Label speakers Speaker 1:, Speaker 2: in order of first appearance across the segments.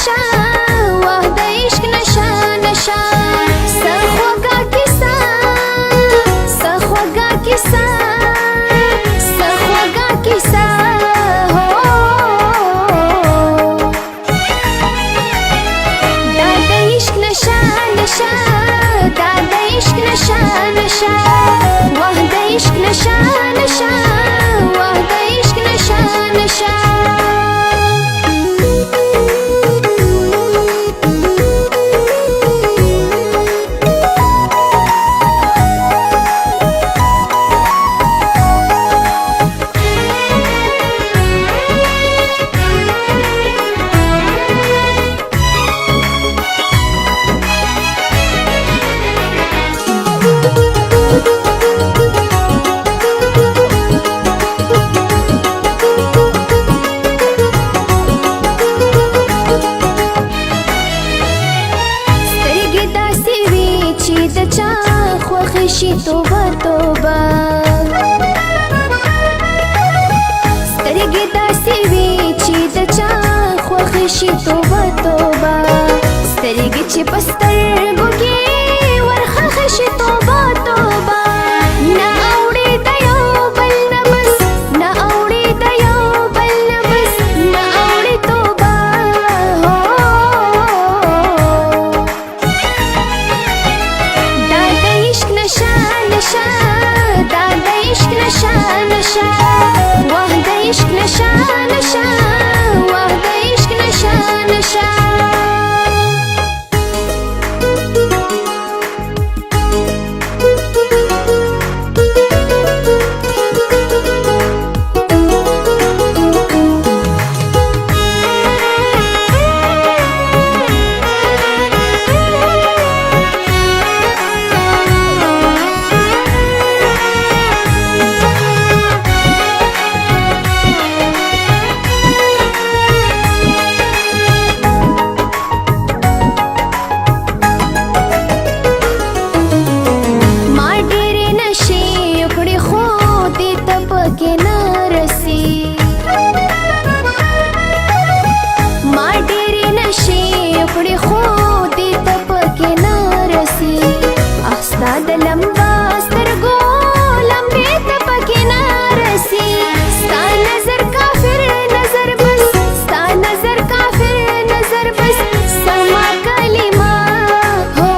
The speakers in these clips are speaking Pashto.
Speaker 1: نشا واه د عشق نشا نشا سخوگا کیسا سخوگا کیسا سخوگا کیسا ہو دا د عشق نشا نشا دا د عشق نشا نشا واه د عشق نشا نشا واه د عشق نشا نشا خوخشی توبه توبه سترګې داسې وي چې د چا خوښشي توبه توبه سترګې چې په سترګو کې ورخښ شي توبه توبه نه اوړي د یو بل نه بس نه اوړي د یو بل نه بس نه اوړي توبه هو دا د عشق نشا نشا دا د عشق نشا نشا واه د عشق نشا نشا واه د عشق نشا نشا د لمبا سترګو لمبې ته پکې نه رسي ستا نظر کافر نظر بس ستا نظر کافر نظر بس سما کلمه هو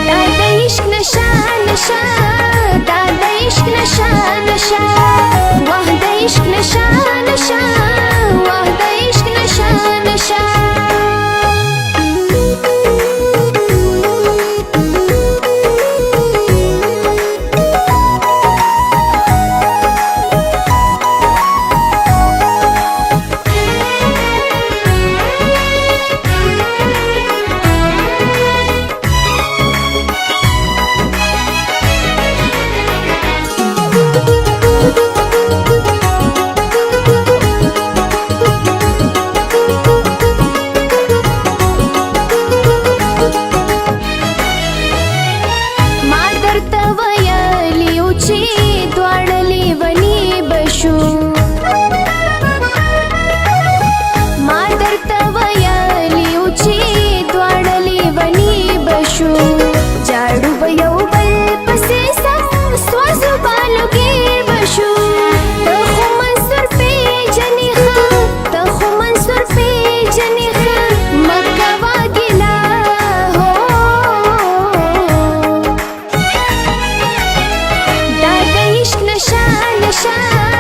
Speaker 1: دا د عشق نشا نشا دا د عشق نشا نشا واه د عشق نشا نشا واه د عشق نشا نشا نشا